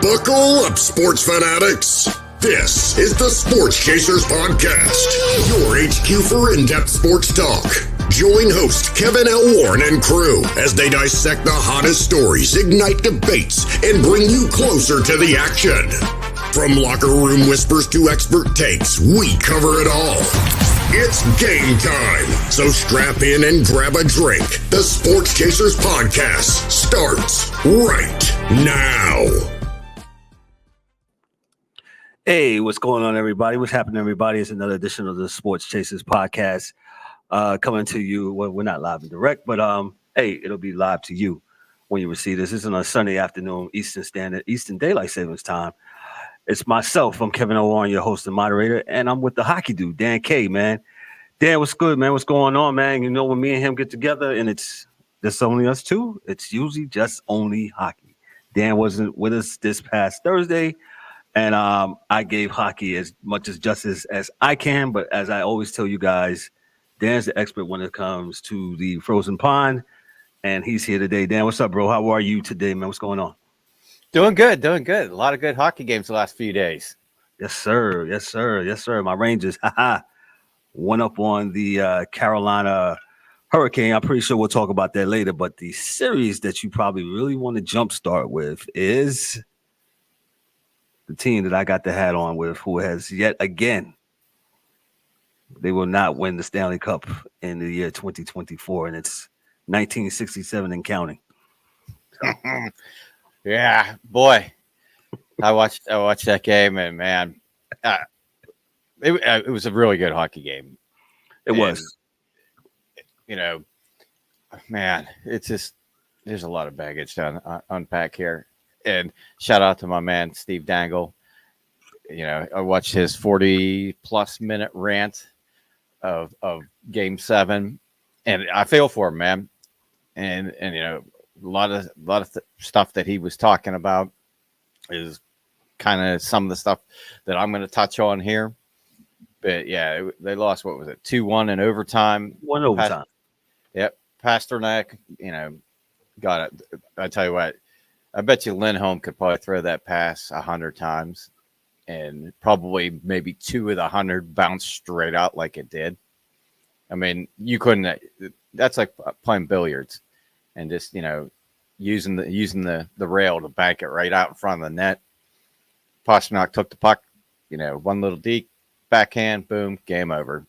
Buckle up, sports fanatics. This is the Sports Chasers Podcast, your HQ for in-depth sports talk. Join host Kevin L. Warren and crew as they dissect the hottest stories, ignite debates, and bring you closer to the action. From locker room whispers to expert takes, we cover it all. It's game time, so strap in and grab a drink. The Sports Chasers Podcast starts right now. Hey, what's going on, everybody? What's happening, everybody? It's another edition of the Sports Chasers Podcast coming to you. Well, we're not live and direct, but hey, it'll be live to you when you receive this. This is on a Sunday afternoon, Eastern Daylight Savings Time. It's myself. I'm Kevin O. Warren, your host and moderator, and I'm with the hockey dude, Dan K, man. Dan, what's good, man? What's going on, man? You know, when me and him get together and it's just only us two, it's usually just only hockey. Dan wasn't with us this past Thursday. And I gave hockey as much as justice as I can. But as I always tell you guys, Dan's the expert when it comes to the frozen pond. And he's here today. Dan, what's up, bro? How are you today, man? What's going on? Doing good, doing good. A lot of good hockey games the last few days. Yes, sir. Yes, sir. Yes, sir. My Rangers, went up on the Carolina Hurricane. I'm pretty sure we'll talk about that later. But the series that you probably really want to jumpstart with is the team that I got the hat on with, who has yet again, they will not win the Stanley Cup in the year 2024, and it's 1967 and counting. So. Yeah, boy, I watched that game, and man, it was a really good hockey game. It was, you know, man, it's just there's a lot of baggage to unpack here. And shout out to my man, Steve Dangle. You know, I watched his 40-plus minute rant of Game 7, and I feel for him, man. And you know, a lot of stuff that he was talking about is kind of some of the stuff that I'm going to touch on here. But yeah, they lost. What was it? 2-1 in overtime. One overtime. Yep. Pasternak. You know, got it. I tell you what. I bet you Lindholm could probably throw that pass 100 times, and probably maybe 2 of the 100 bounce straight out like it did. I mean, you couldn't. That's like playing billiards, and just, you know, using the rail to bank it right out in front of the net. Pasternak took the puck, you know, one little deke, backhand, boom, game over.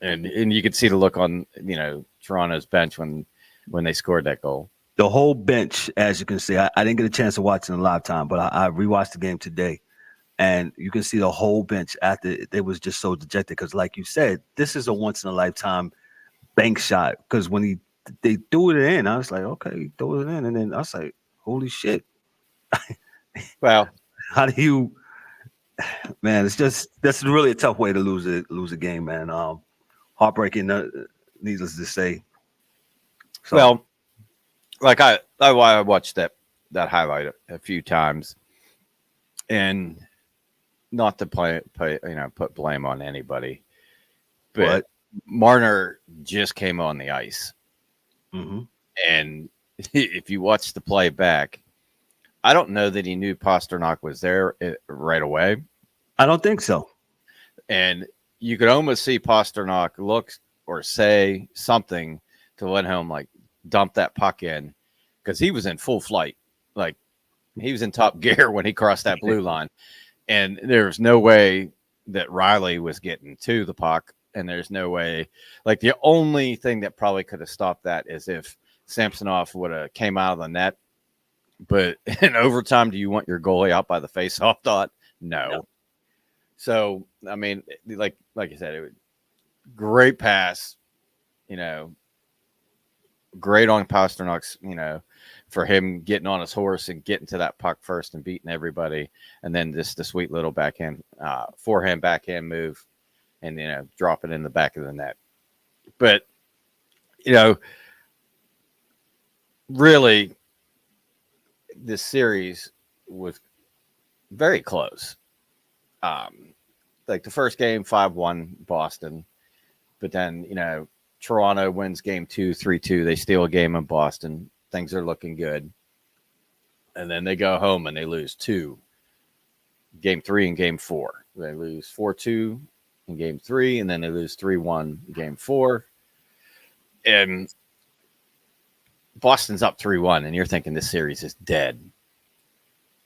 And you could see the look on, you know, Toronto's bench when they scored that goal. The whole bench, as you can see, I didn't get a chance to watch it in live time, but I rewatched the game today, and you can see the whole bench after they was just so dejected because, like you said, this is a once-in-a-lifetime bank shot because when they threw it in, I was like, okay, throw it in, and then I was like, holy shit. Well, how do you – man, that's really a tough way to lose a game, man. Heartbreaking, needless to say. So, well, like I watched that highlight a few times, and not to put blame on anybody, but Marner just came on the ice, and if you watch the play back, I don't know that he knew Pasternak was there right away. I don't think so, and you could almost see Pasternak look or say something to Lindholm, like, dump that puck in, because he was in full flight. Like, he was in top gear when he crossed that blue line. And there's no way that Riley was getting to the puck. And there's no way, like, the only thing that probably could have stopped that is if Samsonov would have came out of the net. But in overtime, do you want your goalie out by the face-off dot? No. So, I mean, like I said, it was great pass, you know, great on Pasternak's, you know, for him getting on his horse and getting to that puck first and beating everybody. And then just the sweet little backhand, forehand, backhand move and, you know, drop it in the back of the net. But, you know, really, this series was very close. Like the first game, 5-1 Boston. But then, you know, Toronto wins game 2, 3-2. They steal a game in Boston. Things are looking good. And then they go home and they lose 2, game 3 and game 4. They lose 4-2 in game 3, and then they lose 3-1 in game 4. And Boston's up 3-1, and you're thinking this series is dead.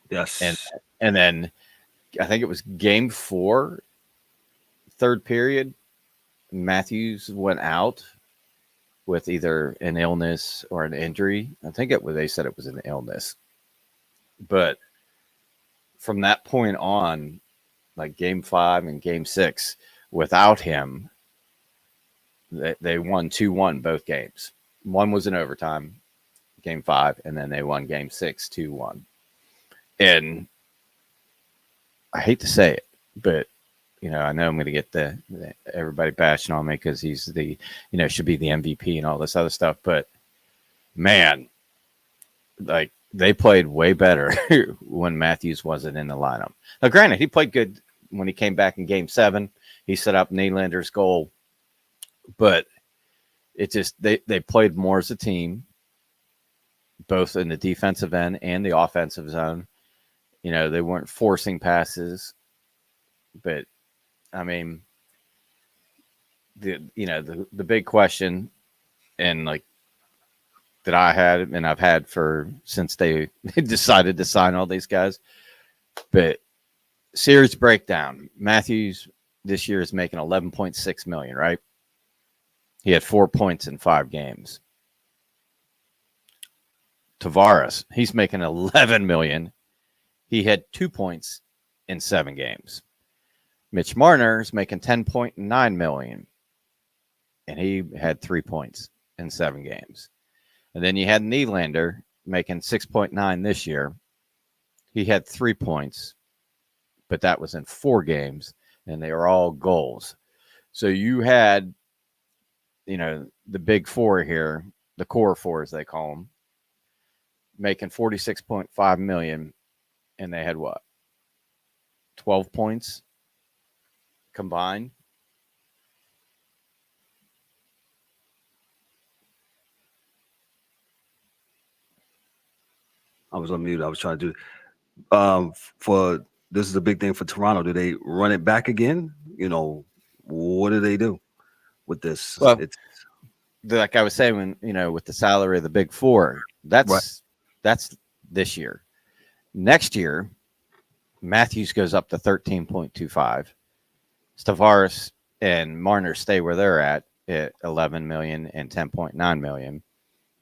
Yes. And then I think it was game 4, third period, Matthews went out with either an illness or an injury. I think they said it was an illness. But from that point on, like game 5 and game 6, without him, they won 2-1 both games. One was in overtime, game 5, and then they won game 6 2-1. And I hate to say it, but I know I'm going to get everybody bashing on me because he's should be the MVP and all this other stuff. But man, like they played way better when Matthews wasn't in the lineup. Now, granted, he played good when he came back in game 7. He set up Nylander's goal, but it just they played more as a team, both in the defensive end and the offensive zone. They weren't forcing passes, but I mean, the big question, and like that I had and I've had since they decided to sign all these guys. But series breakdown: Matthews this year is making $11.6 million, right? He had 4 points in 5 games. Tavares, he's making $11 million. He had 2 points in 7 games. Mitch Marner is making $10.9 million, and he had 3 points in 7 games. And then you had Nylander making $6.9 this year. He had 3 points, but that was in 4 games, and they were all goals. So you had, the big 4 here, the core 4 as they call them, making $46.5 million, and they had what? 12 points combined. I was on mute. I was trying to do for this is a big thing for Toronto. Do they run it back again? What do they do with this? Well, like I was saying, with the salary of the big 4, that's this year. Next year, Matthews goes up to 13.25. Tavares and Marner stay where they're at 11 million and 10.9 million.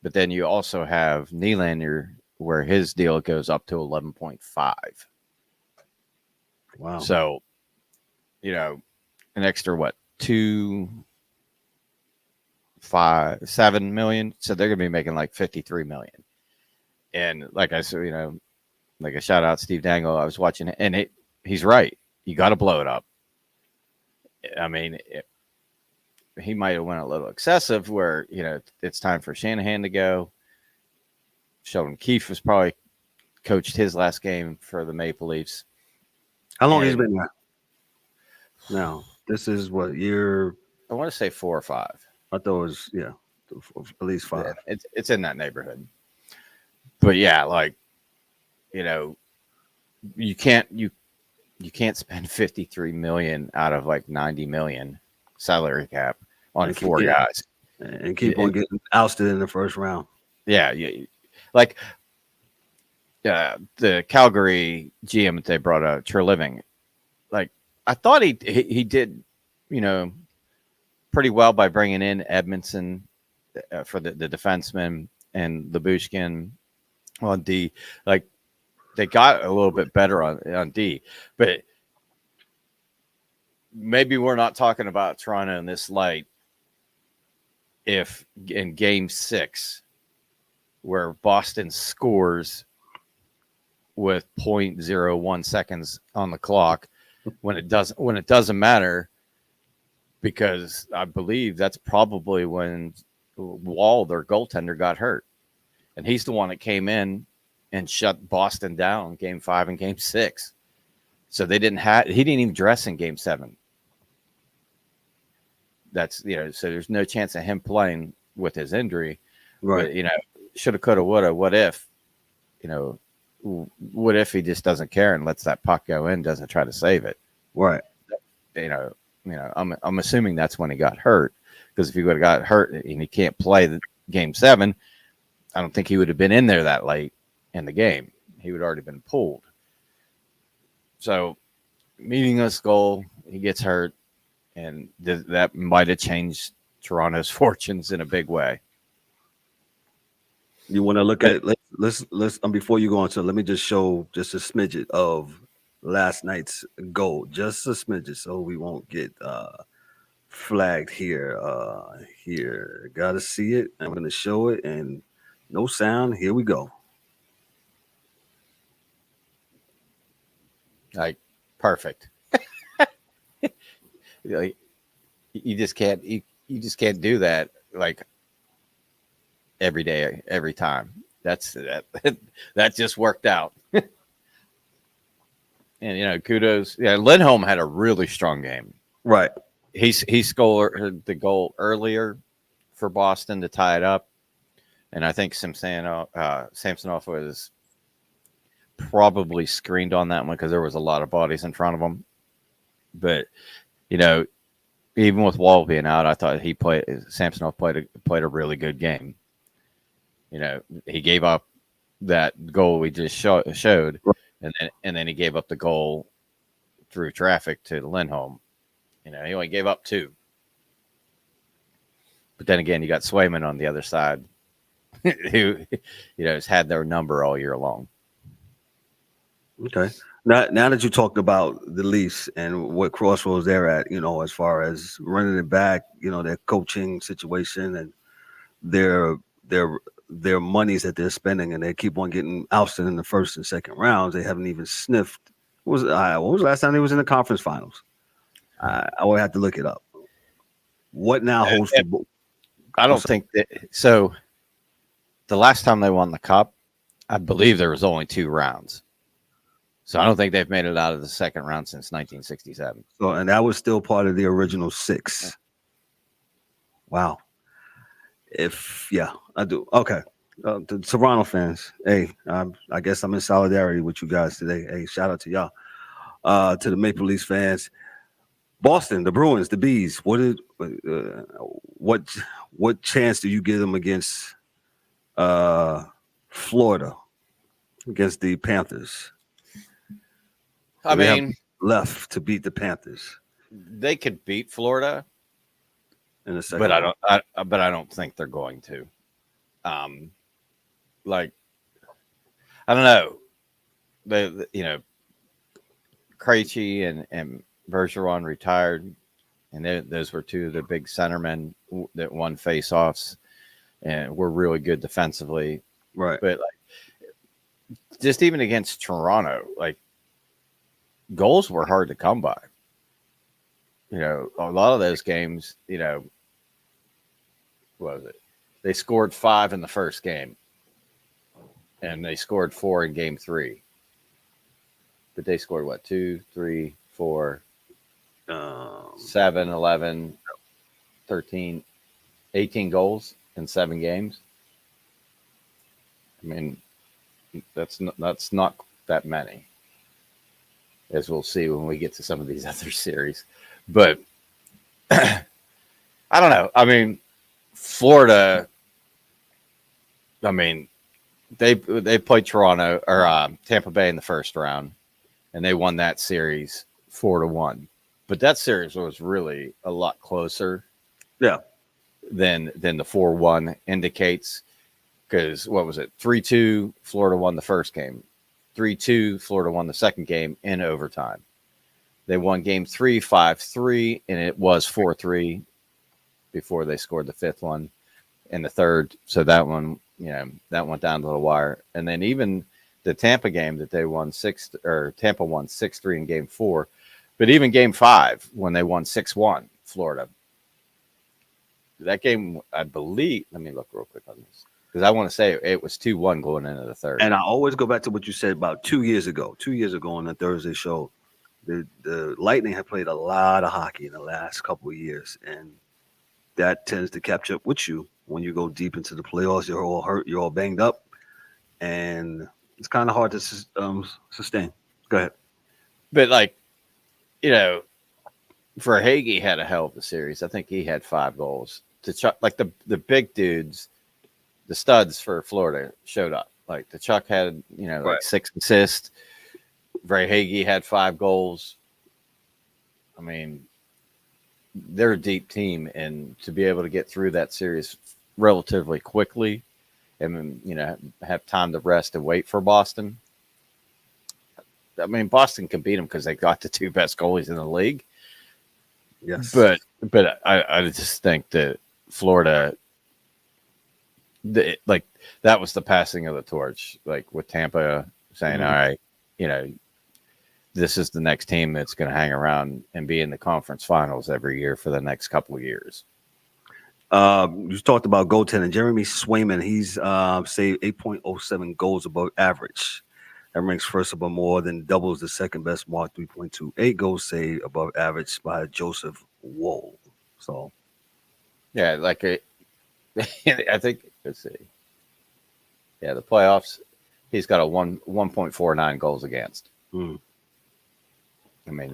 But then you also have Nylander, where his deal goes up to 11.5. Wow. So, an extra what? 7 million. So they're gonna be making like 53 million. And like I said, like a shout out Steve Dangle, I was watching it, and he's right. You got to blow it up. I mean, he might have went a little excessive where, it's time for Shanahan to go. Sheldon Keefe was probably coached his last game for the Maple Leafs. How long has he been there? Now, this is what year? I want to say 4 or 5. I thought it was, at least 5. Yeah, it's in that neighborhood. But yeah, like, you can't spend 53 million out of like 90 million salary cap on 4 guys and keep on getting ousted in the first round. Yeah. Like the Calgary GM that they brought out, Treliving, like I thought he did, pretty well by bringing in Edmondson for the defenseman and Lyubushkin on D. Like they got a little bit better on D, but maybe we're not talking about Toronto in this light if in game 6 where Boston scores with 0.01 seconds on the clock when it doesn't matter, because I believe that's probably when Wall, their goaltender, got hurt, and he's the one that came in and shut Boston down game 5 and game 6. So he didn't even dress in game 7. That's, so there's no chance of him playing with his injury. Right. But, shoulda, coulda, woulda, what if, what if he just doesn't care and lets that puck go in, doesn't try to save it? Right. I'm assuming that's when he got hurt, because if he would have got hurt and he can't play the game 7, I don't think he would have been in there that late in the game. He would have already been pulled. So, meaningless goal, he gets hurt, and that might have changed Toronto's fortunes in a big way. You want to look at let's before you go on to, let me just show just a smidget of last night's goal, just a smidget, so we won't get flagged here. Here, gotta see it. I'm gonna show it, and no sound. Here we go. Like, perfect. Like, you just can't do that like every day, every time. That just worked out. And kudos. Yeah, Lindholm had a really strong game. Right. He scored the goal earlier for Boston to tie it up, and I think Samsonov was probably screened on that one because there was a lot of bodies in front of him. But even with Wall being out, I thought Samsonov played a really good game. He gave up that goal we just showed, and then he gave up the goal through traffic to Lindholm. He only gave up 2. But then again, you got Swayman on the other side, who has had their number all year long. Okay. Now that you talked about the Leafs and what crossroads they're at, as far as running it back, their coaching situation and their monies that they're spending, and they keep on getting ousted in the first and second rounds. They haven't even sniffed. When was the last time they was in the conference finals? I would have to look it up. What now holds the? I don't think that. So, the last time they won the cup, I believe there was only 2 rounds. So I don't think they've made it out of the second round since 1967. So, and that was still part of the original 6. Wow. I do. Okay. The Toronto fans, hey, I guess I'm in solidarity with you guys today. Hey, shout out to y'all. To the Maple Leafs fans, Boston, the Bruins, the Bees. What chance do you give them against Florida, against the Panthers? I mean, left to beat the Panthers. They could beat Florida in a second, but I don't think they're going to. Like, I don't know. Krejci and Bergeron retired, and those were 2 of the big centermen that won faceoffs and were really good defensively. Right. But just even against Toronto, goals were hard to come by. A lot of those games, what was it? They scored 5 in the first game, and they scored 4 in game 3. But they scored what? 2, 3, 4, 7, 11, 13, 18 goals in 7 games. I mean, that's not that many, as we'll see when we get to some of these other series. But I don't know. I mean, Florida, they played Toronto or Tampa Bay in the first round, and they won that series 4-1. But that series was really a lot closer, than the 4-1 indicates. Because what was it? 3-2, Florida won the first game. 3-2, Florida won the second game in overtime. They won game 3, 5-3, and it was 4-3 before they scored the 5th one and the 3rd. So that one, that went down to the wire. And then even the Tampa game that they won Tampa won 6-3 in game 4. But even game 5, when they won 6-1, Florida, that game, I believe, let me look real quick on this, because I want to say it was 2-1 going into the 3rd. And I always go back to what you said about 2 years ago. 2 years ago on the Thursday show, the Lightning have played a lot of hockey in the last couple of years, and that tends to catch up with you when you go deep into the playoffs. You're all hurt, you're all banged up, and It's kind of hard to sustain. Go ahead. But like, Verhaeghe had a hell of a series. I think he had 5 goals. Like the big dudes, the studs for Florida showed up. Like the Chuck had, like 6 assists. Verhaeghe had 5 goals. I mean, they're a deep team, and to be able to get through that series relatively quickly and, have time to rest and wait for Boston. I mean, Boston can beat them because they got the 2 best goalies in the league. Yes. But I just think that Florida, that was the passing of the torch, like with Tampa saying, all right, this is the next team that's going to hang around and be in the conference finals every year for the next couple of years. You talked about goaltending. Jeremy Swayman, he's saved 8.07 goals above average. That ranks first above more than doubles the second best mark, 3.28 goals saved above average by Joseph Woll. So, yeah, I think, let's see. Yeah, the playoffs, he's got a 1.49 goals against. I mean,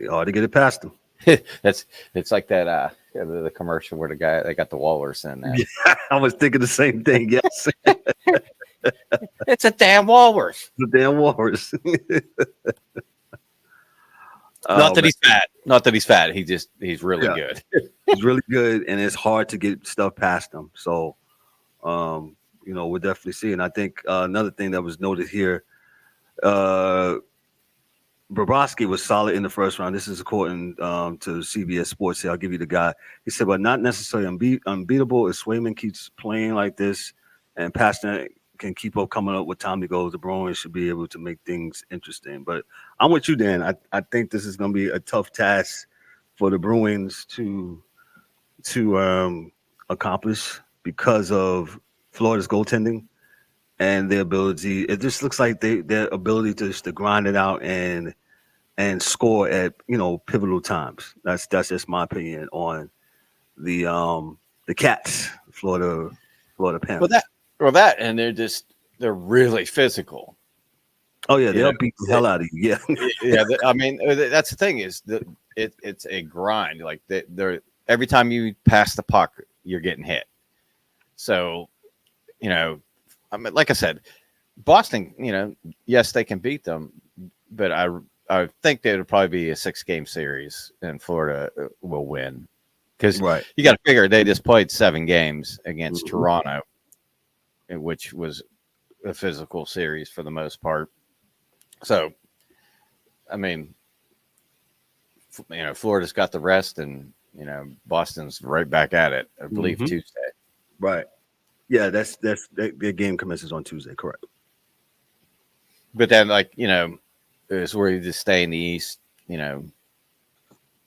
hard to get it past him. It's like that the commercial where they got the walrus in there. Yeah, I was thinking the same thing. Yes, it's a damn walrus. The damn walrus. Not that he's fat. He's really good. He's really good, and it's hard to get stuff past him. So, we're definitely seeing. I think another thing that was noted here. Bobrovsky was solid in the first round. This is according to CBS Sports. Here, I'll give you the guy. He said, but not necessarily unbeatable. If Swayman keeps playing like this and Pasternak can keep up coming up with time to go, the Bruins should be able to make things interesting. But I'm with you, Dan. I think this is going to be a tough task for the Bruins to accomplish because of Florida's goaltending and their ability. It just looks like their ability to grind it out and score at pivotal times. That's just my opinion on the Cats, Florida Panthers. And they're really physical. Oh yeah, they'll beat the hell out of you. Yeah, yeah. I mean, that's the thing is that it's a grind. Like they're every time you pass the puck, you're getting hit. So, I mean, like I said, Boston, yes, they can beat them, but I think that it'll probably be a 6-game series, and Florida will win because you got to figure they just played 7 games against Toronto, which was a physical series for the most part. So, I mean, Florida's got the rest, and Boston's right back at it. I believe Tuesday. Right. Yeah, that's their game commences on Tuesday. Correct. But then, is where you just stay in the East. The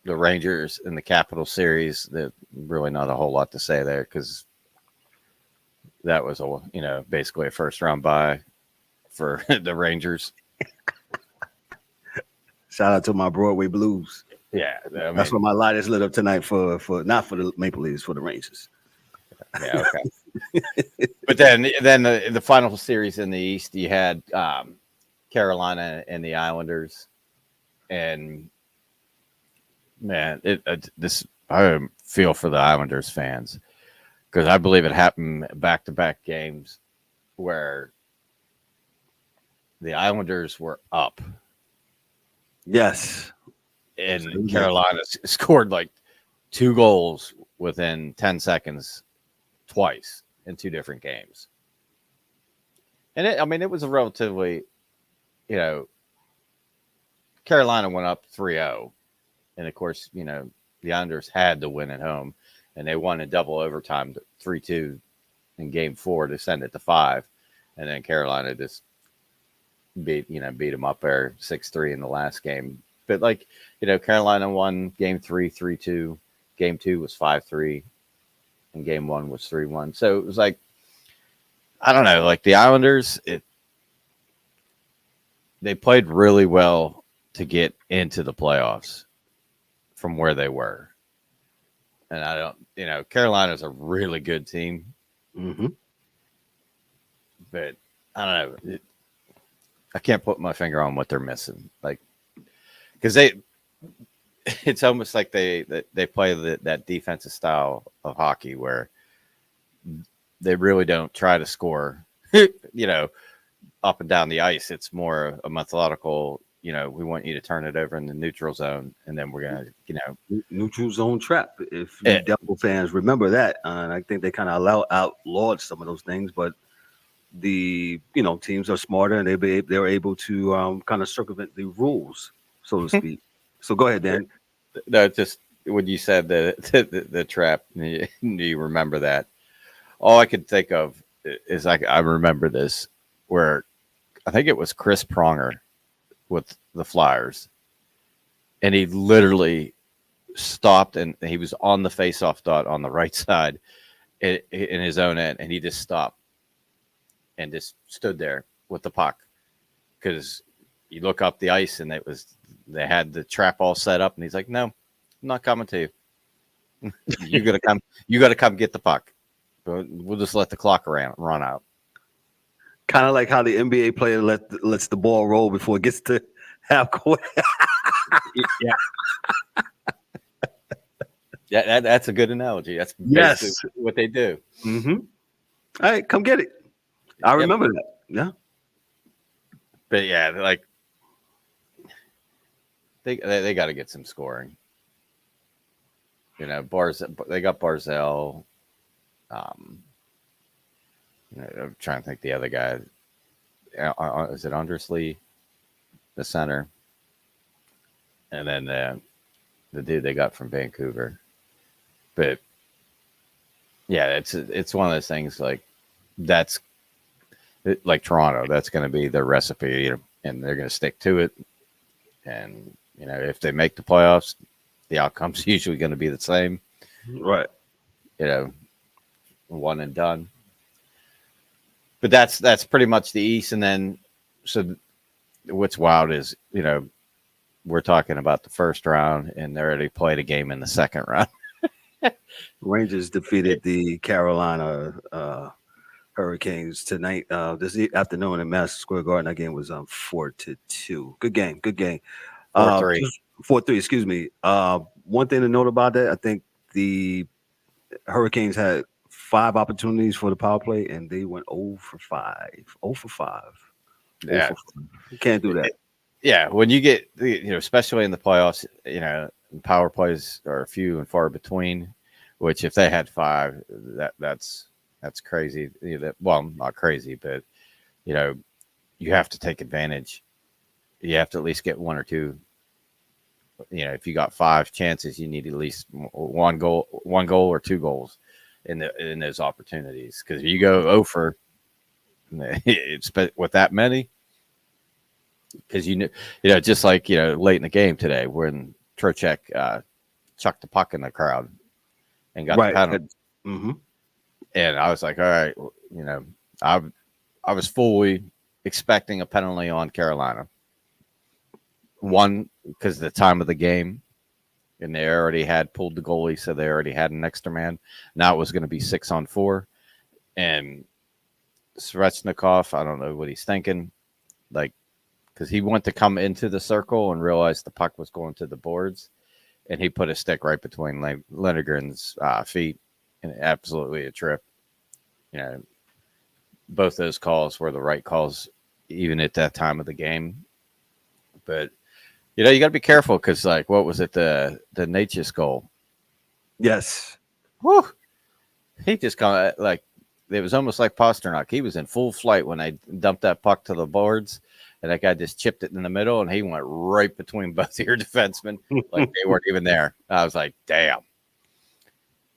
Rangers in the Capital Series. There's really not a whole lot to say there because that was basically a first round bye for the Rangers. Shout out to my Broadway Blues. Yeah, that's what my light is lit up tonight for not for the Maple Leafs, for the Rangers. Yeah, okay. But then the final series in the East, you had Carolina and the Islanders, and man, I feel for the Islanders fans because I believe it happened back-to-back games where the Islanders were up. Yes, and Carolina scored like 2 goals within 10 seconds twice in 2 different games. And it was a relatively, Carolina went up 3-0. And of course, the Islanders had to win at home, and they won in double overtime 3-2 in game 4 to send it to 5. And then Carolina just beat them up there 6-3 in the last game. But Carolina won game 3, 3-2. Game 2 was 5-3. And game 1 was 3-1. So it was I don't know, the Islanders, they played really well to get into the playoffs from where they were. And Carolina's a really good team. Mm-hmm. But I don't know. I can't put my finger on what they're missing. Like, because it's almost like they play that defensive style of hockey where they really don't try to score, up and down the ice. It's more a methodical, we want you to turn it over in the neutral zone, and then we're going to, neutral zone trap. If you Devil fans remember that, and I think they kind of outlawed some of those things, but the teams are smarter and they're able to kind of circumvent the rules, so to speak. So go ahead, Dan. No, just when you said the trap, do you remember that? All I could think of is I remember this where I think it was Chris Pronger with the Flyers, and he literally stopped and he was on the faceoff dot on the right side in his own end, and he just stopped and just stood there with the puck because you look up the ice and they had the trap all set up, and he's like, "No, I'm not coming to you. You gotta come get the puck. We'll just let the clock run out." Kind of like how the NBA player lets the ball roll before it gets to half court. Yeah, that's a good analogy. That's basically what they do. Mm-hmm. All right, come get it. I remember that. Yeah. But yeah, like they got to get some scoring. They got Barzell. I'm trying to think the other guy. Is it Undersley, the center? And then the dude they got from Vancouver. But yeah, it's one of those things that's like Toronto. That's going to be their recipe, and they're going to stick to it. And if they make the playoffs, the outcome's usually going to be the same. Right. One and done. But that's pretty much the East. And then, so what's wild is, we're talking about the first round, and they already played a game in the second round. Rangers defeated the Carolina Hurricanes tonight, this afternoon in Madison Square Garden. That game was 4-2. Good game. 4-3. 4-3. Excuse me. One thing to note about that, I think the Hurricanes had 5 opportunities for the power play, and they went 0 for 5. 0 for 5. Yeah, you can't do that. Yeah, when you get especially in the playoffs, power plays are few and far between. Which, if they had 5, that's crazy. Well, not crazy, but you have to take advantage. You have to at least get 1 or 2. If you got 5 chances, you need at least 1 goal or 2 goals in those opportunities. Because if you go 0 for with that many, because just like late in the game today when Trocheck chucked the puck in the crowd and got the penalty. Mm-hmm. And I was like, all right, I was fully expecting a penalty on Carolina. One, because of the time of the game, and they already had pulled the goalie, so they already had an extra man. Now it was going to be 6-on-4. And Svechnikov, I don't know what he's thinking, because he went to come into the circle and realized the puck was going to the boards, and he put a stick right between Lindgren's feet, and absolutely a trip. Both those calls were the right calls, even at that time of the game. But you got to be careful because, what was it, the Natchez goal? Yes. Whew. He just kind of it was almost like Pasternak. He was in full flight when they dumped that puck to the boards. And that guy just chipped it in the middle, and he went right between both of your defensemen, like they weren't even there. I was like, damn.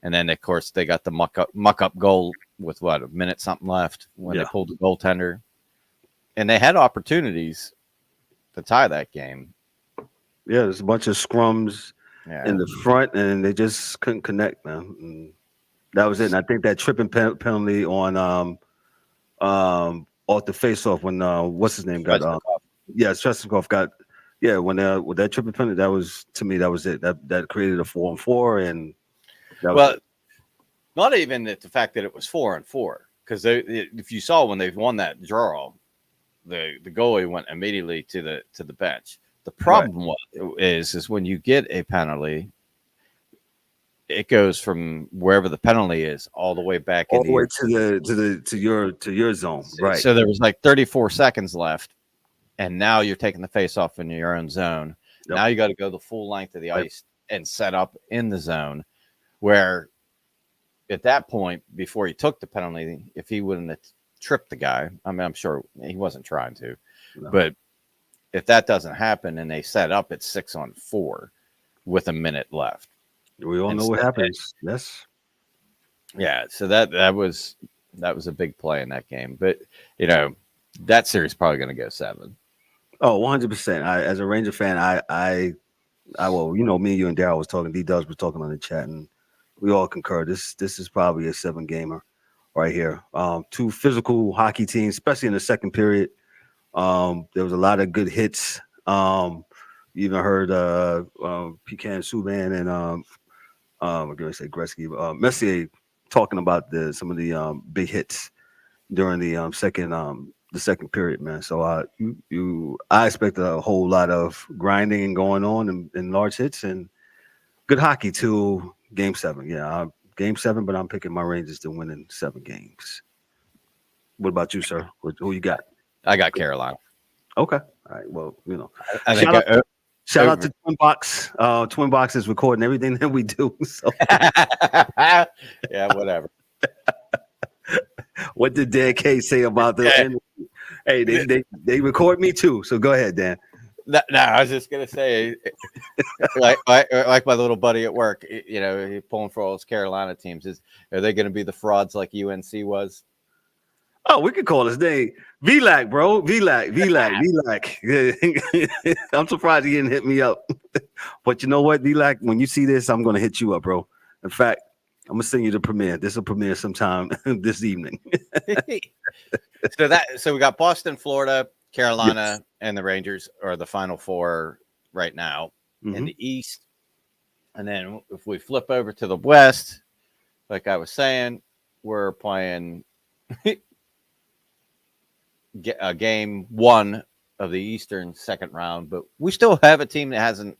And then, of course, they got the muck up goal with, a minute something left when they pulled the goaltender. And they had opportunities to tie that game. Yeah, there's a bunch of scrums in the front, and they just couldn't connect, man. And that was it. And I think that tripping penalty on off the face-off when what's his name got Svechnikov got when with that triple penalty, that was, to me, that was it. That created a 4-on-4, and not even the fact that it was 4-on-4, because if you saw when they won that draw, the goalie went immediately to the bench. The problem is when you get a penalty, it goes from wherever the penalty is all the way back all into the way to your zone, right? So there was like 34 seconds left, and now you're taking the face off in your own zone. Yep. Now you got to go the full length of the ice and set up in the zone. Where at that point, before he took the penalty, if he wouldn't have tripped the guy, I mean, I'm sure he wasn't trying to, but if that doesn't happen and they set up at 6-on-4 with a minute left, we all know what happens. Yes. Yeah. So that was a big play in that game, but that series is probably going to go 7. Oh, 100%. As a Ranger fan, I will, me, you, and Darryl was talking. D-Dubs was talking on the chat, and we all concur. This is probably a 7-gamer right here. 2 physical hockey teams, especially in the second period. There was a lot of good hits. You even heard Pecan Subban and I'm going to say Gretzky, Messier talking about some of the big hits during the second period, man. So I expect a whole lot of grinding and going on and large hits and good hockey to Game 7. Yeah, Game 7, but I'm picking my Rangers to win in 7 games. What about you, sir? Who you got? I got Carolina. Okay. All right. Well, Shout out to Twin Box. Twin Box is recording everything that we do. So. Yeah, whatever. What did Dan K say about the? Hey, they record me too. So go ahead, Dan. No, I was just gonna say, like my little buddy at work, he's pulling for all his Carolina teams. Are they going to be the frauds like UNC was? Oh, we could call his name VLAC, bro. VLAC. I'm surprised he didn't hit me up. But you know what, VLAC? When you see this, I'm gonna hit you up, bro. In fact, I'm gonna send you the premiere. This will premiere sometime this evening. So we got Boston, Florida, Carolina, and the Rangers are the final 4 right now in the East. And then if we flip over to the West, like I was saying, we're playing game 1 of the Eastern second round, but we still have a team that hasn't,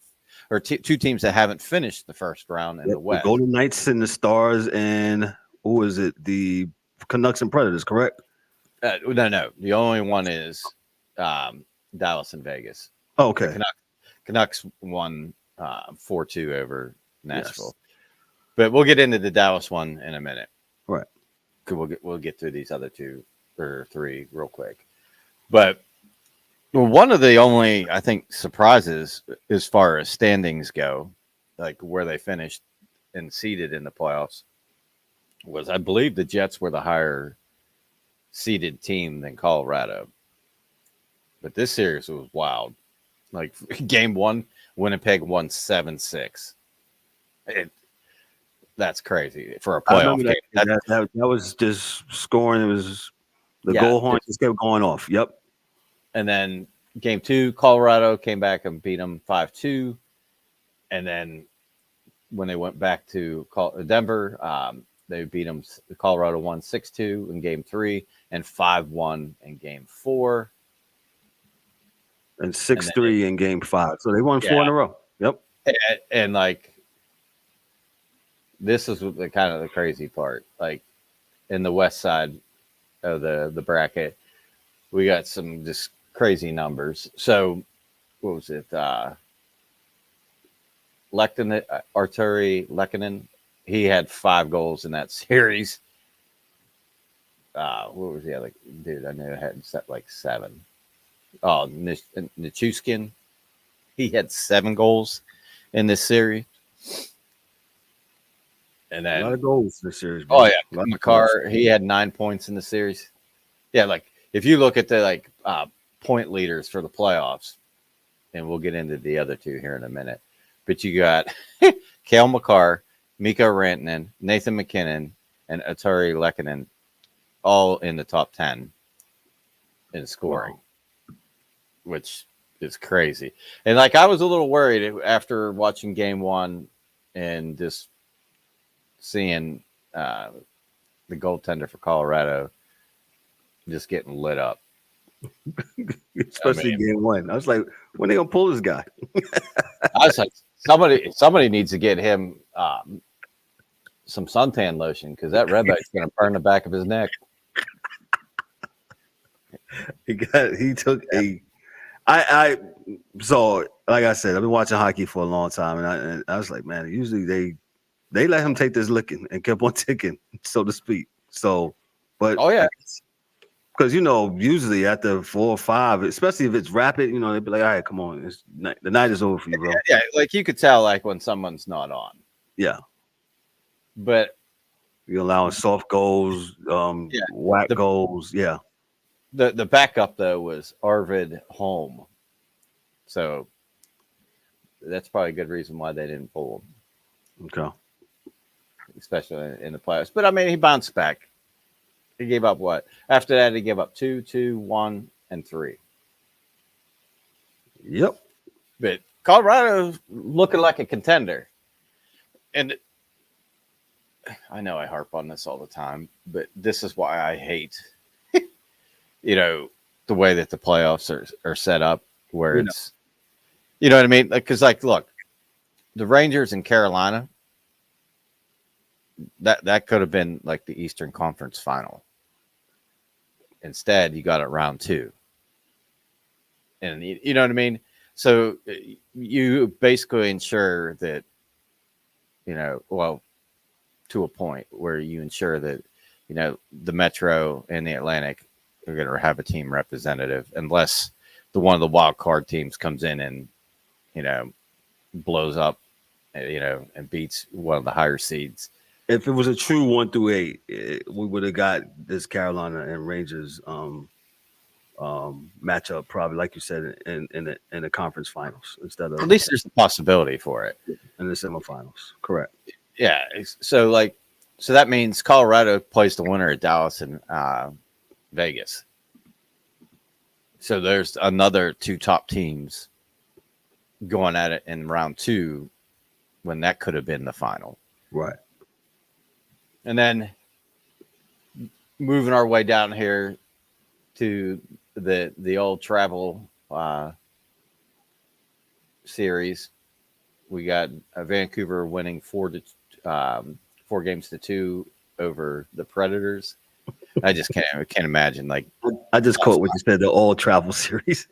or 2 teams that haven't finished the first round in the West. The Golden Knights and the Stars, and who is it? The Canucks and Predators, correct? No. The only one is Dallas and Vegas. Oh, okay. Canucks won 4-2 over Nashville. Yes. But we'll get into the Dallas one in a minute. Right. We'll get through these other 2 or 3 real quick. But one of the only, I think, surprises as far as standings go, like where they finished and seeded in the playoffs, was I believe the Jets were the higher seeded team than Colorado. But this series was wild. Like game 1, Winnipeg won 7-6. That's crazy for a playoff game. That was just scoring. It was the goal horn just kept going off. Yep. And then game 2, Colorado came back and beat them 5-2. And then when they went back to Denver, they beat them. Colorado won 6-2 in game 3 and 5-1 in game 4. And 6-3 in game 5. So they won 4 in a row. Yep. And like, this is the kind of the crazy part. Like in the west side of the bracket, we got some just crazy numbers. So what was it? Arturi Lehkonen, he had 5 goals in that series. What was the other dude? I knew I had set like 7. Oh, Nichushkin, he had 7 goals in this series. And then a lot of goals in this series. Bro. Oh yeah, Makar, he had 9 points in the series. Yeah, like if you look at the point leaders for the playoffs, and we'll get into the other 2 here in a minute. But you got Cale Makar, Mikko Rantanen, Nathan McKinnon, and Arturi Lehkonen all in the top 10 in scoring. Wow. Which is crazy. And like I was a little worried after watching game 1 and just seeing the goaltender for Colorado just getting lit up. especially game one. I was like, when they gonna pull this guy? I was like, somebody needs to get him some suntan lotion because that redback's going to burn the back of his neck. He took a. So like I said, I've been watching hockey for a long time, and I was like, man, usually they let him take this licking and kept on ticking, so to speak. So, but oh yeah, because usually after 4 or 5, especially if it's rapid, they'd be like, all right, come on, the night is over for you, bro. Yeah, like you could tell like when someone's not on. Yeah, but you're allowing soft goals, whack goals, yeah. The backup though was Arvid Holm, so that's probably a good reason why they didn't pull him. Okay, especially in the playoffs. But I mean, he bounced back. He gave up what? After that, he gave up 2, 2, 1, and 3. Yep. But Colorado looking like a contender, and I know I harp on this all the time, but this is why I hate. The way that the playoffs are set up, where it's, what I mean? Because, look, the Rangers in Carolina, that could have been like the Eastern Conference final. Instead, you got it round 2. And you know what I mean? So you basically ensure that, to a point where you ensure that, the Metro and the Atlantic are going to have a team representative, unless one of the wild card teams comes in and, blows up, and beats one of the higher seeds. If it was a true 1 through 8, we would have got this Carolina and Rangers matchup, probably like you said, in the conference finals instead of. At least there's a possibility for it in the semifinals. Correct. Yeah. So that means Colorado plays the winner of Dallas and Vegas. So there's another 2 top teams going at it in round 2 when that could have been the final. Right. And then moving our way down here to the old travel series, we got Vancouver winning 4 games to 2 over the Predators. I just can't imagine. Like, I just caught what you said, the all travel series.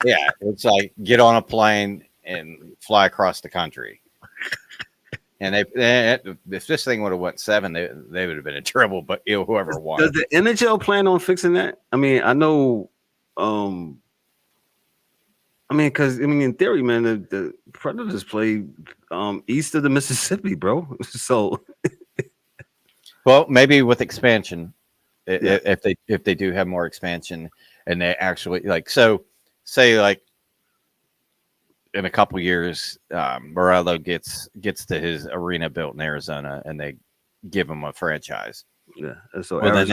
Yeah, it's like get on a plane and fly across the country. And if this thing would have went 7, they would have been in trouble. But whoever won. Does the NHL plan on fixing that? I mean, I know. Because in theory, man, the Predators play east of the Mississippi, bro. So, well, maybe with expansion, if they do have more expansion, and they actually say in a couple years, Morello gets to his arena built in Arizona, and they give him a franchise. Yeah, so well, then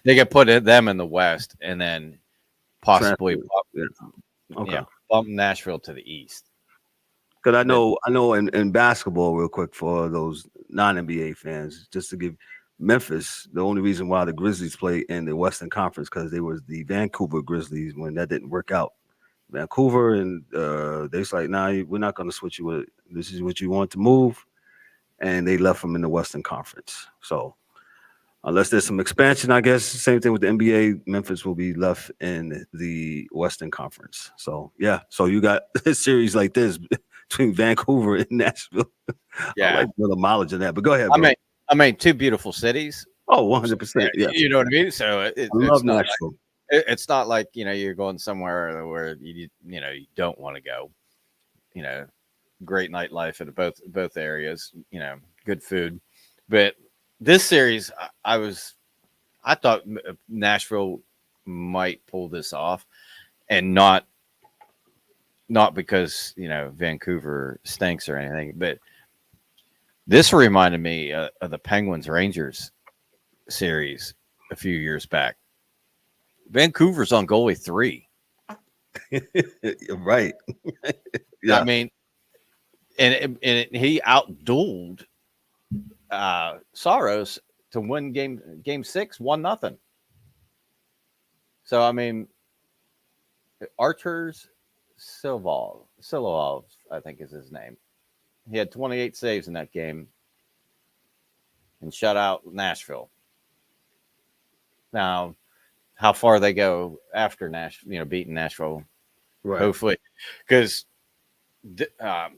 they can put them in the West, and then possibly bump Nashville to the East. Because I know in basketball, real quick for those non-NBA fans, just to give Memphis, the only reason why the Grizzlies play in the Western Conference because they was the Vancouver Grizzlies when that didn't work out. Vancouver and they was like, nah, we're not going to switch you with. This is what you want to move, and they left them in the Western Conference. So unless there's some expansion, I guess same thing with the NBA, Memphis will be left in the Western Conference. So yeah, so you got a series like this between Vancouver and Nashville. Yeah, I like the mileage of that. But go ahead, bro. I mean, 2 beautiful cities. Oh, 100%. Yeah, you know what I mean. So I love Nashville. It's not like you're going somewhere where you don't want to go. Great nightlife in both areas. Good food, but this series, I thought Nashville might pull this off, and not because Vancouver stinks or anything, but this reminded me of the Penguins Rangers series a few years back. Vancouver's on goalie 3. Right. Yeah. I mean, and he outdueled Saros to win game 6, 1-0. So I mean, Archer's Silovov, I think is his name. He had 28 saves in that game and shut out Nashville. Now, how far they go after Nashville, beating Nashville, Right. hopefully, because Themko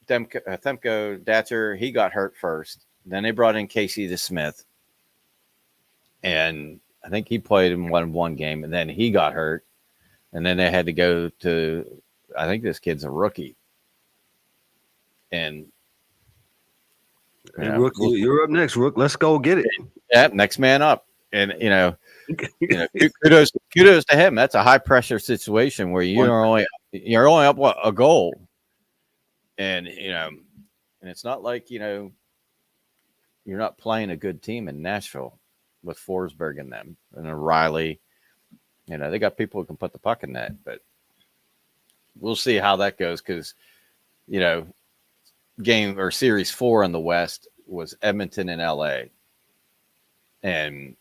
Datcher, he got hurt first. Then they brought in Casey DeSmith, and I think he played in one game, and then he got hurt, and then they had to go to, I think this kid's a rookie, and Rook, you're up next, Rook. Let's go get it. Yeah, next man up, and kudos to him. That's a high pressure situation where you're only up a goal, and and it's not like you're not playing a good team in Nashville with Forsberg and them and Riley. They got people who can put the puck in net, but we'll see how that goes because game or series 4 in the West was Edmonton and LA, and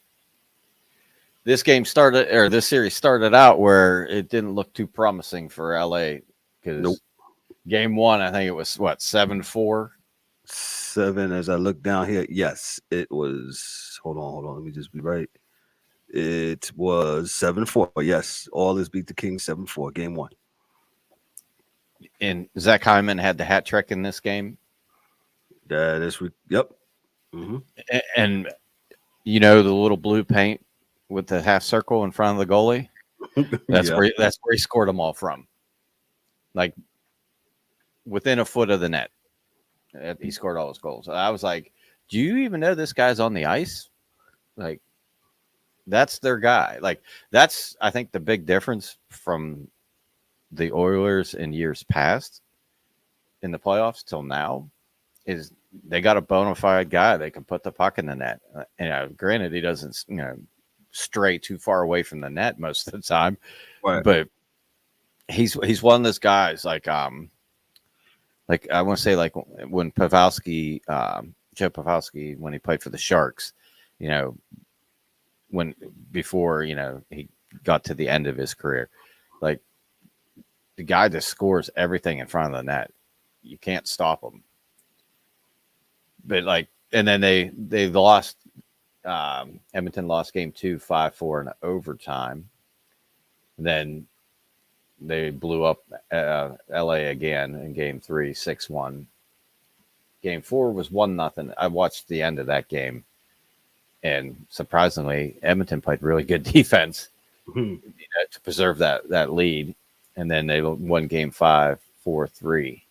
this series started out where it didn't look too promising for LA because game 1, I think it was 7-4. 7 as I look down here. Yes, it was. Hold on. Let me just be right. It was 7-4. Yes, Oilers beat the Kings 7-4. Game 1. And Zach Hyman had the hat trick in this game. That is, yep. Mm-hmm. And the little blue paint with the half circle in front of the goalie. That's where he scored them all from. Like within a foot of the net, he scored all his goals. I was like, "Do you even know this guy's on the ice?" Like, that's their guy. Like, that's I think the big difference from the Oilers in years past in the playoffs till now is they got a bona fide guy that can put the puck in the net. Granted, he doesn't stray too far away from the net most of the time, right. But he's one of those guys like I want to say like when Pavelski, Joe Pavelski, when he played for the Sharks, before he got to the end of his career, like the guy that scores everything in front of the net, you can't stop him. But and then they lost. Edmonton lost game 2, 5-4 in overtime. Then they blew up LA again in game 3, 6-1. Game 4 was 1-0. I watched the end of that game, and surprisingly, Edmonton played really good defense to preserve that lead. And then they won game 5, 4-3.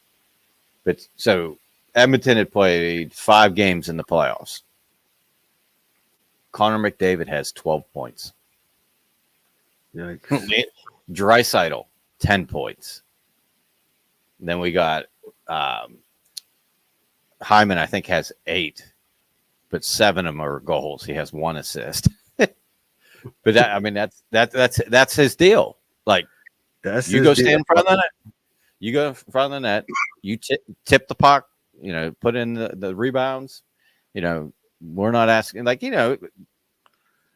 But so Edmonton had played 5 games in the playoffs. Connor McDavid has 12 points. Draisaitl, 10 points. Then we got Hyman, I think, has 8, but 7 of them are goals. He has 1 assist. But that's his deal. Like, you go stand in front of the net. You go in front of the net. You tip the puck. Put in the rebounds. We're not asking,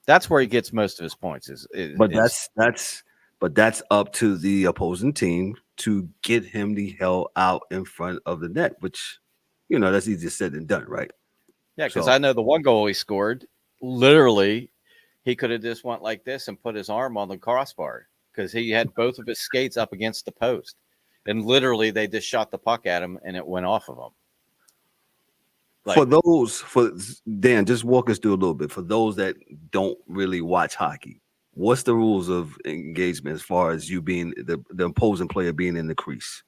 that's where he gets most of his points. But that's up to the opposing team to get him the hell out in front of the net, which that's easier said than done, right? Yeah, because I know the one goal he scored, literally, he could have just went like this and put his arm on the crossbar because he had both of his skates up against the post, and literally they just shot the puck at him and it went off of him. For Dan, just walk us through a little bit. For those that don't really watch hockey, what's the rules of engagement as far as you being the opposing player being in the crease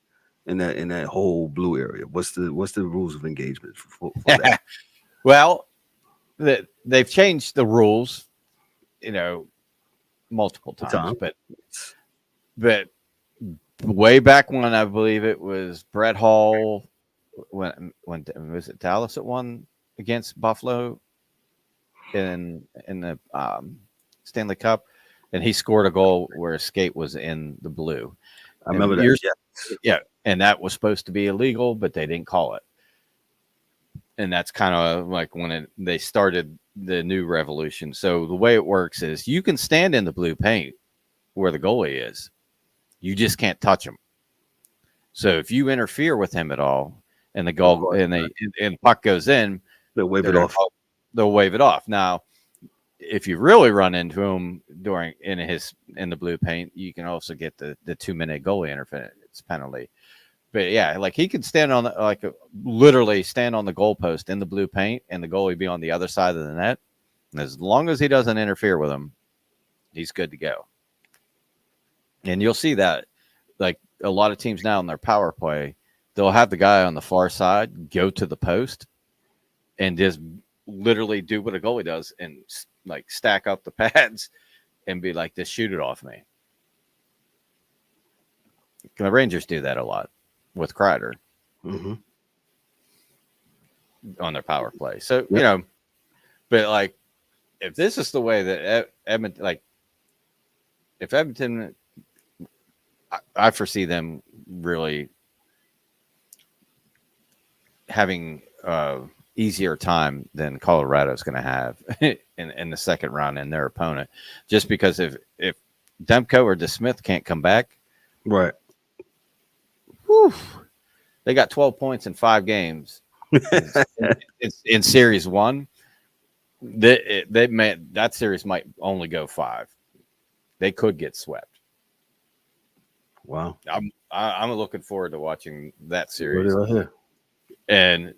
in that whole blue area? What's the rules of engagement for that? Well, they've changed the rules, multiple times, but way back when, I believe it was Brett Hall. When was it Dallas that won against Buffalo in the Stanley Cup, and he scored a goal where his skate was in the blue. I remember that. Yeah, and that was supposed to be illegal, but they didn't call it. And that's kind of like when they started the new revolution. So the way it works is you can stand in the blue paint where the goalie is, You just can't touch him. So if you interfere with him at all, and the goal and the puck goes in, they'll wave it off. They'll wave it off. Now, if you really run into him in the blue paint, you can also get the 2-minute goalie interference penalty. But yeah, like he could stand on literally stand on the goalpost in the blue paint, and the goalie be on the other side of the net. And as long as he doesn't interfere with him, he's good to go. And you'll see that, like a lot of teams now in their power play, they'll have the guy on the far side go to the post and just literally do what a goalie does and like stack up the pads and be like, just shoot it off me. The Rangers do that a lot with Kreider on their power play. So, you know, but like, if this is the way that Edmonton, like, if Edmonton, I foresee them really having easier time than Colorado is going to have in the second round in their opponent, just because if Demko or DeSmith can't come back, right? Whew, they got 12 points in 5 games. It's in series 1. That series might only go 5. They could get swept. Wow. I'm looking forward to watching that series. Right here. And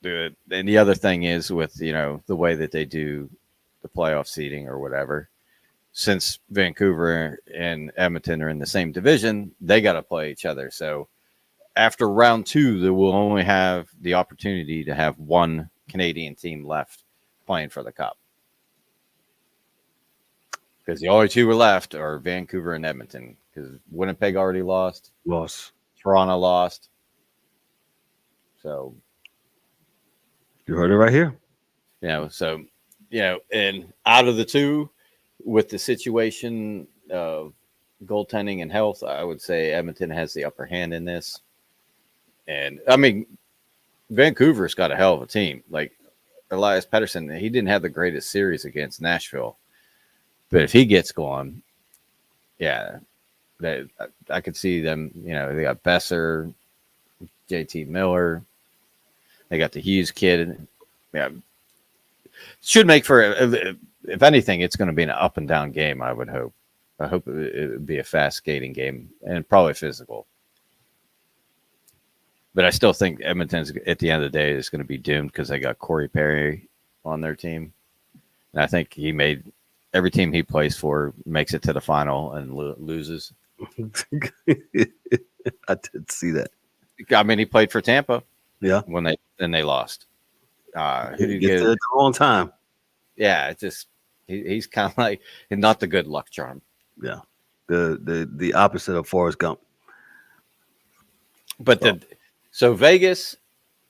the other thing is with, you know, the way that they do the playoff seeding or whatever, since Vancouver and Edmonton are in the same division, they got to play each other. So after round 2, they will only have the opportunity to have one Canadian team left playing for the Cup. Because the only 2 were left are Vancouver and Edmonton. Because Winnipeg already lost. Toronto lost. So you heard it right here. You know, so, you know, and out of the 2, with the situation of goaltending and health, I would say Edmonton has the upper hand in this. And I mean, Vancouver's got a hell of a team. Like Elias Pettersson, he didn't have the greatest series against Nashville, but if he gets going, yeah, I could see them. You know, they got Besser, JT Miller, they got the Hughes kid. Yeah, should make for, if anything, it's going to be an up and down game. I would hope. I hope it would be a fast skating game and probably physical. But I still think Edmonton's at the end of the day is going to be doomed because they got Corey Perry on their team. And I think he made every team he plays for makes it to the final and loses. I did see that. I mean, he played for Tampa. Yeah. When they lost. He gets there at the wrong time. Yeah, it's just he's kind of like not the good luck charm. Yeah. The opposite of Forrest Gump. But so Vegas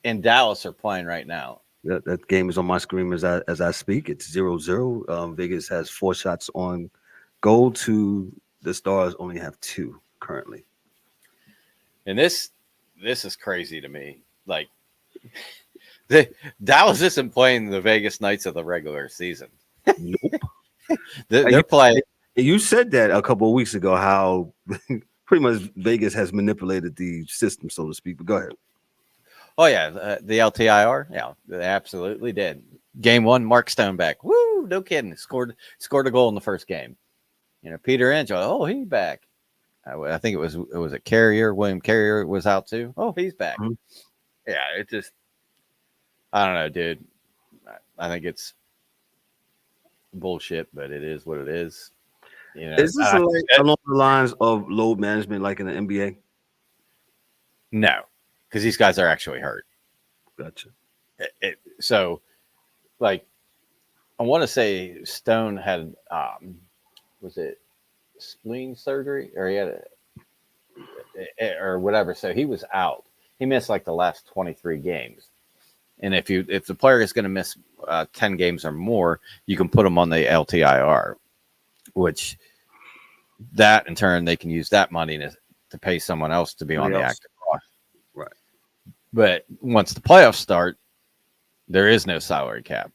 and Dallas are playing right now. Yeah, that game is on my screen as I speak. It's 0-0. Vegas has 4 shots on goal. The Stars only have 2 currently. And this is crazy to me. Like Dallas isn't playing the Vegas Knights of the regular season. Nope. They're playing. You said that a couple of weeks ago, how pretty much Vegas has manipulated the system, so to speak. But go ahead. Oh, yeah. The LTIR. Yeah, they absolutely did. Game 1, Mark Stoneback. Woo, no kidding. Scored a goal in the first game. You know, Peter Angelo. Oh, he's back. I think it was a Carrier. William Carrier was out too. Oh, he's back. Mm-hmm. Yeah, it just, I don't know, dude. I think it's bullshit, but it is what it is. You know, is this along the lines of load management like in the NBA? No, because these guys are actually hurt. Gotcha. So, like, I want to say Stone had, was it spleen surgery, or he had or whatever. So he was out. He missed like the last 23 games. And if the player is going to miss 10 games or more, you can put them on the LTIR, which that in turn they can use that money to pay someone else to be on the active roster. Right. But once the playoffs start, there is no salary cap.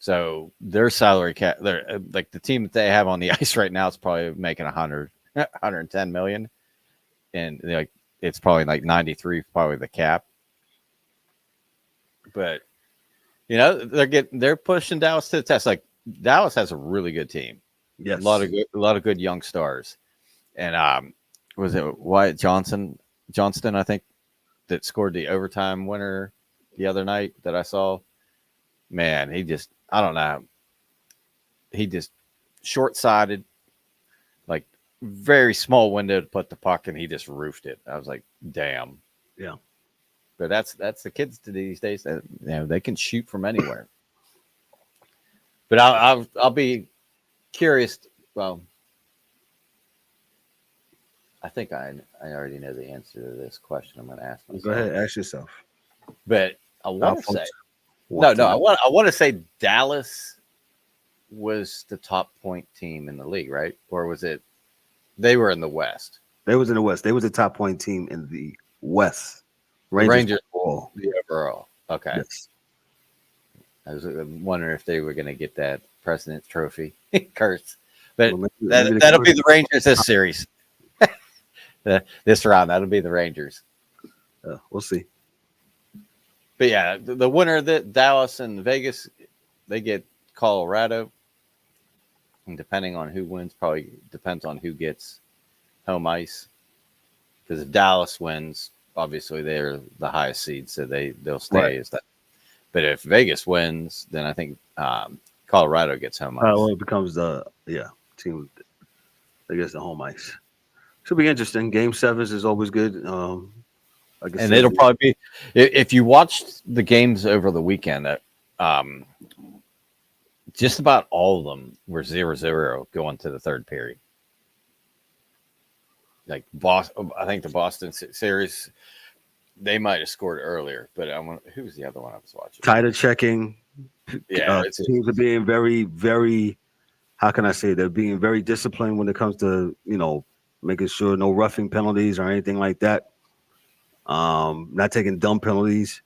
So their salary cap, like the team that they have on the ice right now is probably making 100 110 million, and like it's probably like 93, probably the cap. But they're pushing Dallas to the test. Like Dallas has a really good team. Yes, a lot of good young stars, and was it Wyatt Johnston, I think, that scored the overtime winner the other night that I saw. Man, I don't know. He just short-sighted, like very small window to put the puck, and he just roofed it. I was like, damn. Yeah. But that's the kids these days. They can shoot from anywhere. But I'll be curious. Well, I think I already know the answer to this question. I'm going to ask myself. Go ahead, ask yourself. But I want to say I want to say Dallas was the top point team in the league, right? Or was it they were in the West? They was in the West. They was the top point team in the West. Rangers the overall. Okay. Yes. I was wondering if they were going to get that President's Trophy curse, but that'll be the Rangers this series. This round, that'll be the Rangers. We'll see. But yeah, the winner that Dallas and Vegas, they get Colorado. And depending on who wins, probably depends on who gets home ice. Because if Dallas wins, obviously they're the highest seed, so they'll stay as that. But if Vegas wins, then I think Colorado gets home ice. Well, it becomes the team that gets the home ice. Should be interesting. Game 7s is always good. And it'll probably be, if you watched the games over the weekend, that just about all of them were 0-0 going to the third period. Like I think the Boston series, they might have scored earlier, but who was the other one I was watching? Tighter checking. Yeah, teams are being very, very. How can I say? They're being very disciplined when it comes to making sure no roughing penalties or anything like that. Not taking dumb penalties,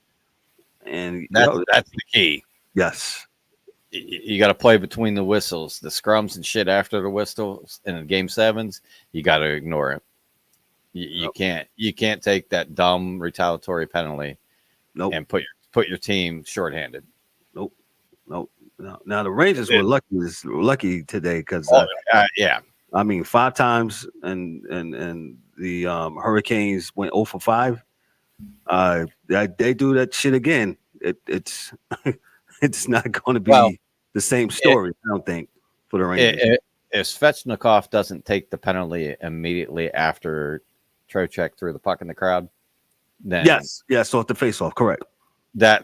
and that's the key. Yes, you got to play between the whistles, the scrums and shit after the whistles. And in game 7s, you got to ignore it. You can't take that dumb retaliatory penalty. Nope. And put your team shorthanded. Nope. Now the Rangers were lucky today because yeah. I mean 5 times and the Hurricanes went 0 for 5. They do that shit again. It's it's not going to be the same story. I don't think for the Rangers. If Svechnikov doesn't take the penalty immediately after Trocheck threw the puck in the crowd, then yes, off the face-off, correct. That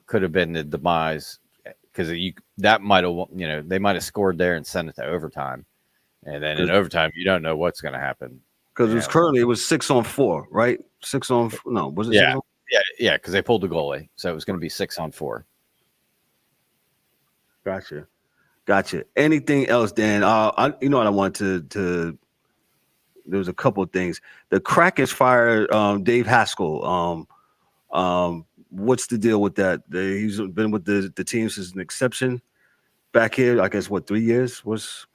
could have been the demise because that might have they might have scored there and sent it to overtime, and then in overtime you don't know what's going to happen because it was 6-on-4, right? 6-on no, was it? Yeah, because they pulled the goalie, so it was going to be 6-on-4. Gotcha. Anything else, Dan? What I wanted to. There was a couple of things. The Kraken's fired Dave Haskell. What's the deal with that? He's been with the team since an exception back here. I guess 3 years. What's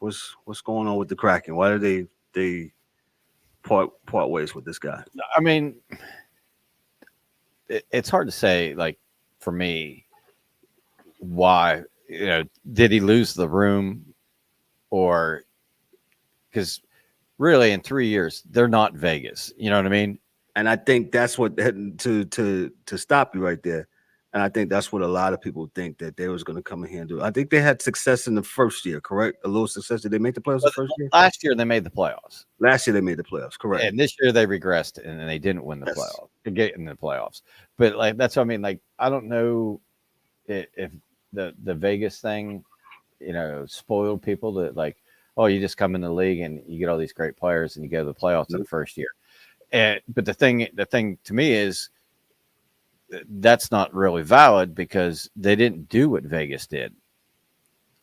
going on with the Kraken? Why did they part ways with this guy? I mean, it's hard to say. Like for me, why? Did he lose the room, or because really in 3 years they're not Vegas. You know what I mean? And I think that's what to stop you right there. And I think that's what a lot of people think that they was going to come in here and do. I think they had success in the first year, correct? A little success. Did they make the playoffs the first year? Last year they made the playoffs. Last year they made the playoffs, correct? And this year they regressed and they didn't win the playoffs. To get in the playoffs, but like that's what I mean. Like I don't know if the Vegas thing, spoiled people that like, oh, you just come in the league and you get all these great players and you go to the playoffs in the first year. But the thing to me is that's not really valid because they didn't do what Vegas did.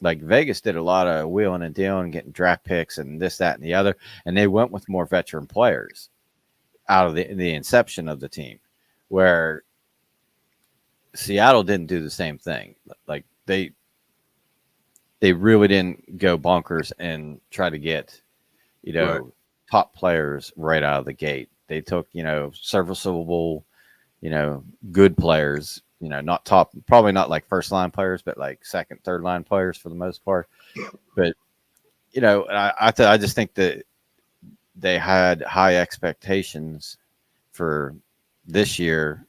Like Vegas did a lot of wheeling and dealing, getting draft picks and this, that, and the other, and they went with more veteran players out of the inception of the team, where Seattle didn't do the same thing. Like they really didn't go bonkers and try to get, Right. top players right out of the gate. They took, serviceable, good players, not top, probably not like first line players, but like second, third line players for the most part. But, I just think that they had high expectations for this year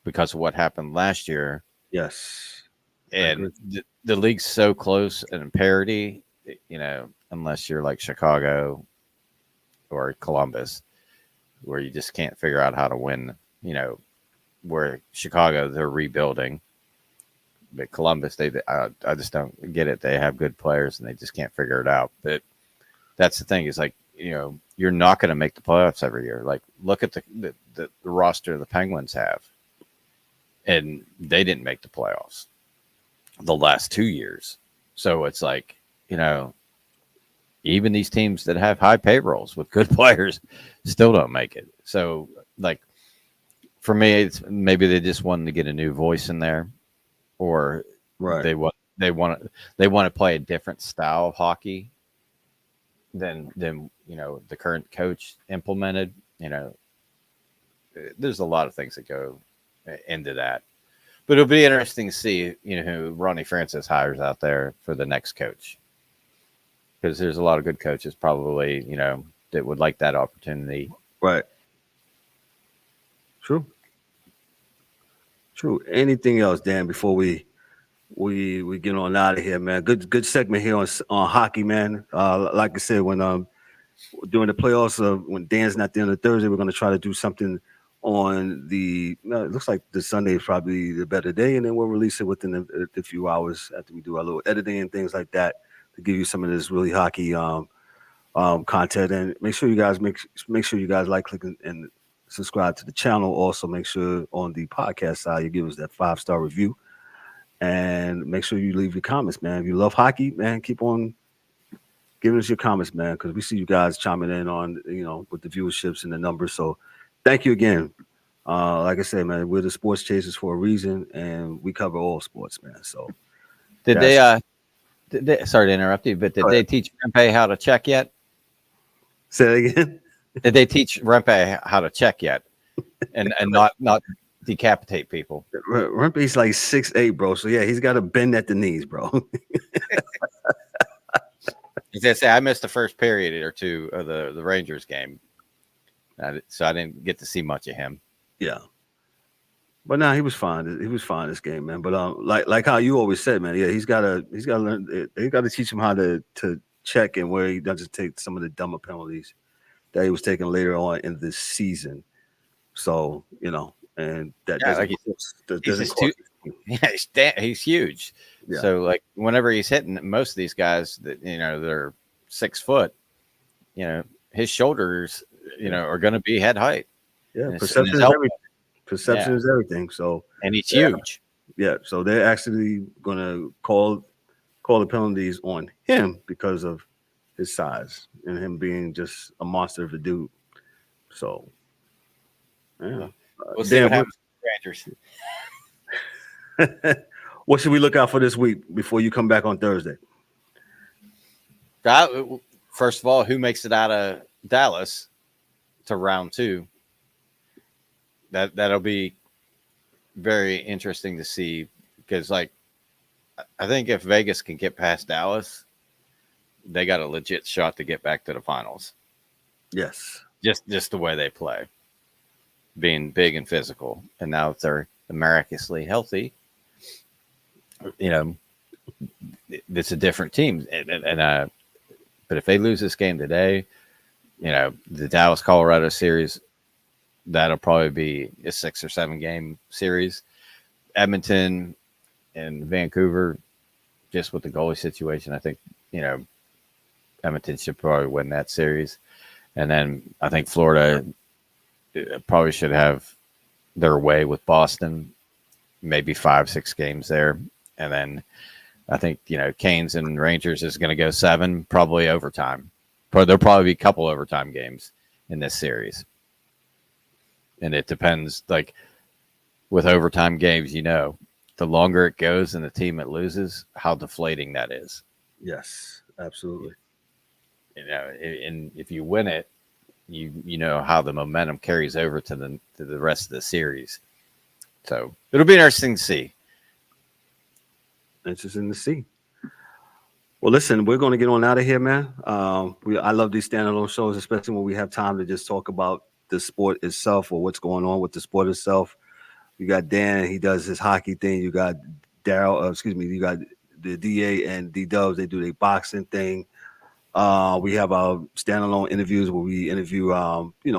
because of what happened last year. Yes. And the league's so close and in parity, unless you're like Chicago or Columbus, where you just can't figure out how to win, where Chicago, they're rebuilding. But Columbus, I just don't get it. They have good players and they just can't figure it out. But that's the thing is like, you're not going to make the playoffs every year. Like, look at the roster the Penguins have. And they didn't make the playoffs the last 2 years. So it's like, even these teams that have high payrolls with good players still don't make it. So, like, for me, it's maybe they just wanted to get a new voice in there, or they want to play a different style of hockey than the current coach implemented. There's a lot of things that go into that, but it'll be interesting to see who Ronnie Francis hires out there for the next coach, because there's a lot of good coaches probably that would like that opportunity. Right. True. Anything else, Dan, before we get on out of here, man? Good segment here on hockey, man. Like I said, when during the playoffs, when Dan's not there on the Thursday, we're going to try to do something on it looks like the Sunday is probably the better day, and then we'll release it within a few hours after we do our little editing and things like that to give you some of this really hockey content. And make sure you guys like, click, and subscribe to the channel. Also, make sure on the podcast side you give us that 5-star review, and make sure you leave your comments, man. If you love hockey, man, keep on giving us your comments, man, because we see you guys chiming in on with the viewerships and the numbers. So thank you again. Like I said, man, we're the Sports Chasers for a reason, and we cover all sports, man. So did they sorry to interrupt you, but did they teach Rempe how to check yet? Say that again. Did they teach Rempe how to check yet, and not decapitate people? Rempe's like 6'8", bro. So yeah, he's got to bend at the knees, bro. As I say, I missed the first period or two of the Rangers game, so I didn't get to see much of him. Yeah, but now he was fine. He was fine this game, man. But like how you always said, man. Yeah, he's got to learn. They got to teach him how to check, and where he doesn't take some of the dumber penalties that he was taking later on in this season. So and that he's huge. Yeah. So like whenever he's hitting, most of these guys that they're 6 foot, his shoulders are going to be head height. Yeah, perception is everything. Perception is everything. So and he's huge. Yeah, so they're actually going to call the penalties on him because of his size and him being just a monster of a dude. So yeah, we'll see what happens with the Rangers. What should we look out for this week before you come back on Thursday? First of all, who makes it out of Dallas to round 2? That'll be very interesting to see, because like I think if Vegas can get past Dallas, they got a legit shot to get back to the finals. Yes, just the way they play, being big and physical, and now if they're miraculously healthy, it's a different team. But if they lose this game today, the Dallas Colorado series, that'll probably be a 6 or 7 game series. Edmonton and Vancouver, just with the goalie situation, I think Edmonton should probably win that series. And then I think Florida probably should have their way with Boston, maybe 5-6 games there. And then I think, Canes and Rangers is going to go 7, probably overtime. There'll probably be a couple overtime games in this series. And it depends, like with overtime games, the longer it goes and the team it loses, how deflating that is. Yes, absolutely. And if you win it, you know how the momentum carries over to the rest of the series. So it'll be interesting to see. Interesting to see. Well, listen, we're going to get on out of here, man. I love these standalone shows, especially when we have time to just talk about the sport itself or what's going on with the sport itself. You got Dan, he does his hockey thing. You got Daryl, you got the DA and D-Dubs, they do their boxing thing. We have our standalone interviews where we interview,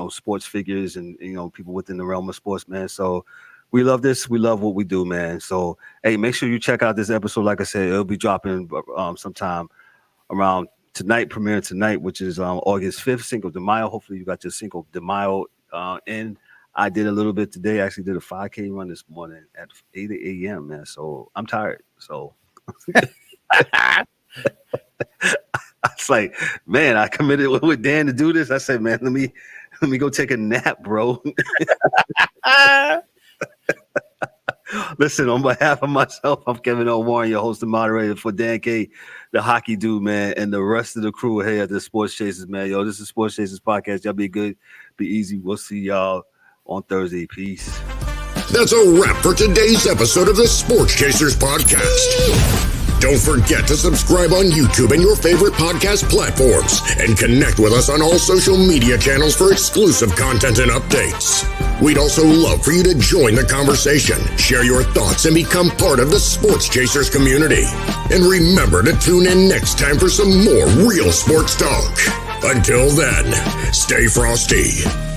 sports figures and, people within the realm of sports, man. So we love this. We love what we do, man. So, hey, make sure you check out this episode. Like I said, it'll be dropping sometime around tonight, premiering tonight, which is August 5th, Cinco de Mayo. Hopefully you got your Cinco de Mayo in. I did a little bit today. I actually did a 5K run this morning at 8 a.m., man. So I'm tired. So it's like, man, I committed with Dan to do this. I said, man, let me go take a nap, bro. Listen, on behalf of myself, I'm Kevin L. Warren, your host and moderator for Dan K, the hockey dude, man, and the rest of the crew here at the Sports Chasers, man. Yo, this is Sports Chasers Podcast. Y'all be good, be easy. We'll see y'all on Thursday. Peace. That's a wrap for today's episode of the Sports Chasers Podcast. Don't forget to subscribe on YouTube and your favorite podcast platforms and connect with us on all social media channels for exclusive content and updates. We'd also love for you to join the conversation, share your thoughts, and become part of the Sports Chasers community. And remember to tune in next time for some more real sports talk. Until then, stay frosty.